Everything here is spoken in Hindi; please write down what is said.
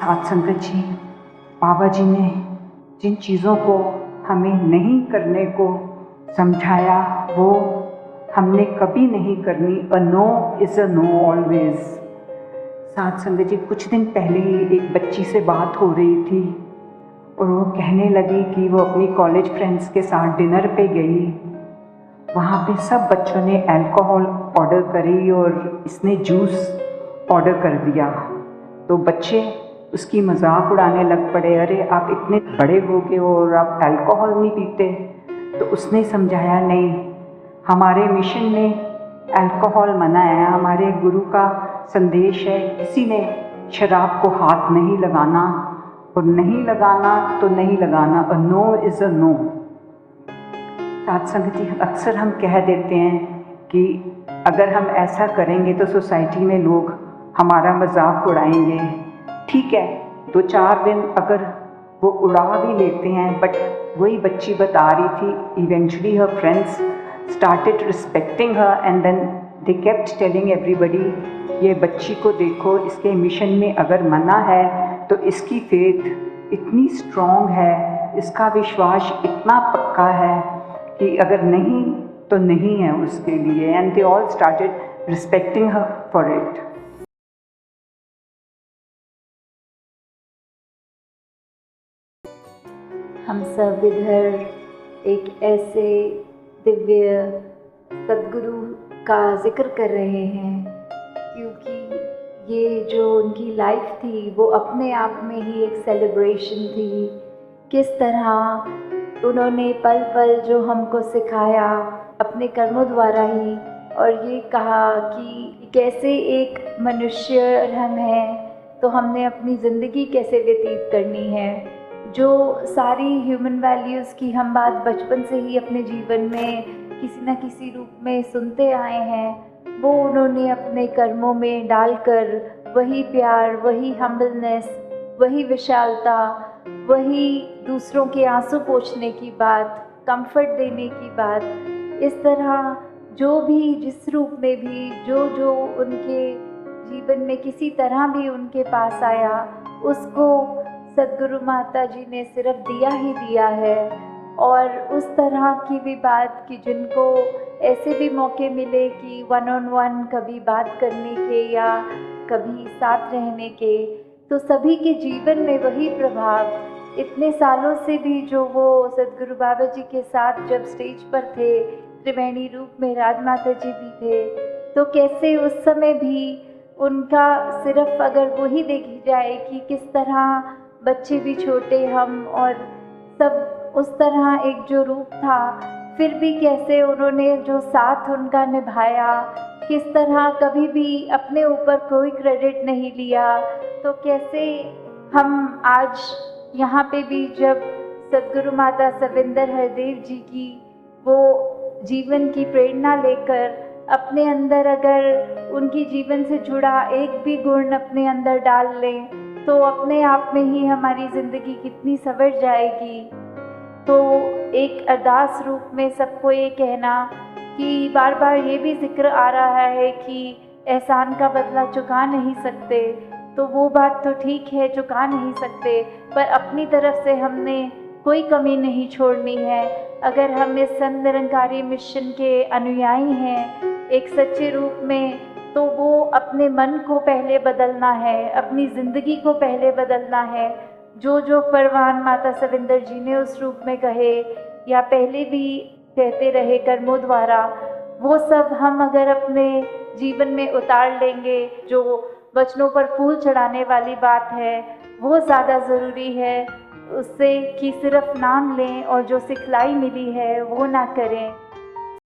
साथ संगत जी, बाबा जी ने जिन चीज़ों को हमें नहीं करने को समझाया वो हमने कभी नहीं करनी। अ no is a know always. साथ संगत जी, कुछ दिन पहले ही एक बच्ची से बात हो रही थी और वो कहने लगी कि वो अपनी कॉलेज फ्रेंड्स के साथ डिनर पे गई। वहाँ पे सब बच्चों ने अल्कोहल ऑर्डर करी और इसने जूस ऑर्डर कर दिया। तो बच्चे उसकी मजाक उड़ाने लग पड़े, अरे आप इतने बड़े हो गए हो और आप अल्कोहल नहीं पीते। तो उसने समझाया, नहीं, हमारे मिशन में अल्कोहल मना है, हमारे गुरु का संदेश है, किसी ने शराब को हाथ नहीं लगाना और नहीं लगाना तो नहीं लगाना। A no is a no. साथ संगत जी, अक्सर हम कह देते हैं कि अगर हम ऐसा करेंगे तो सोसाइटी में लोग हमारा मजाक उड़ाएंगे। ठीक है, 2-4 दिन अगर वो उड़ा भी लेते हैं, बट वही बच्ची बता रही थी, eventually her friends started respecting her and then they kept telling everybody, ये बच्ची को देखो, इसके मिशन में अगर मना है तो इसकी फेथ इतनी स्ट्रॉन्ग है, इसका विश्वास इतना पक्का है कि अगर नहीं तो नहीं है उसके लिए। And they all started respecting her for it. हम सब इधर एक ऐसे दिव्य सद्गुरु का जिक्र कर रहे हैं क्योंकि ये जो उनकी लाइफ थी वो अपने आप में ही एक सेलिब्रेशन थी। किस तरह उन्होंने पल पल जो हमको सिखाया अपने कर्मों द्वारा ही, और ये कहा कि कैसे एक मनुष्य हम हैं तो हमने अपनी ज़िंदगी कैसे व्यतीत करनी है। जो सारी ह्यूमन वैल्यूज़ की हम बात बचपन से ही अपने जीवन में किसी न किसी रूप में सुनते आए हैं, वो उन्होंने अपने कर्मों में डालकर वही प्यार, वही हम्बलनेस, वही विशालता, वही दूसरों के आंसू पोंछने की बात, कंफर्ट देने की बात, इस तरह जो भी जिस रूप में भी जो उनके जीवन में किसी तरह भी उनके पास आया, उसको सद्गुरु माता जी ने सिर्फ दिया ही दिया है। और उस तरह की भी बात कि जिनको ऐसे भी मौके मिले कि 1-on-1 कभी बात करने के या कभी साथ रहने के, तो सभी के जीवन में वही प्रभाव इतने सालों से भी जो वो सद्गुरु बाबा जी के साथ जब स्टेज पर थे, त्रिवेणी रूप में राजमाता जी भी थे, तो कैसे उस समय भी उनका सिर्फ अगर वही देखी जाए कि किस तरह बच्चे भी छोटे हम और सब उस तरह एक जो रूप था, फिर भी कैसे उन्होंने जो साथ उनका निभाया, किस तरह कभी भी अपने ऊपर कोई क्रेडिट नहीं लिया। तो कैसे हम आज यहाँ पे भी जब सद्गुरु माता सविंदर हरदेव जी की वो जीवन की प्रेरणा लेकर अपने अंदर अगर उनकी जीवन से जुड़ा एक भी गुण अपने अंदर डाल लें तो अपने आप में ही हमारी ज़िंदगी कितनी संवर जाएगी। तो एक अरदास रूप में सबको ये कहना कि बार बार ये भी जिक्र आ रहा है कि एहसान का बदला चुका नहीं सकते, तो वो बात तो ठीक है, चुका नहीं सकते, पर अपनी तरफ से हमने कोई कमी नहीं छोड़नी है। अगर हम इस संत निरंकारी मिशन के अनुयायी हैं एक सच्चे रूप में, तो वो अपने मन को पहले बदलना है, अपनी ज़िंदगी को पहले बदलना है। जो फरमान माता सविंदर जी ने उस रूप में कहे या पहले भी कहते रहे कर्मों द्वारा, वो सब हम अगर अपने जीवन में उतार लेंगे, जो वचनों पर फूल चढ़ाने वाली बात है वो ज़्यादा ज़रूरी है उससे कि सिर्फ नाम लें और जो सिखलाई मिली है वो ना करें।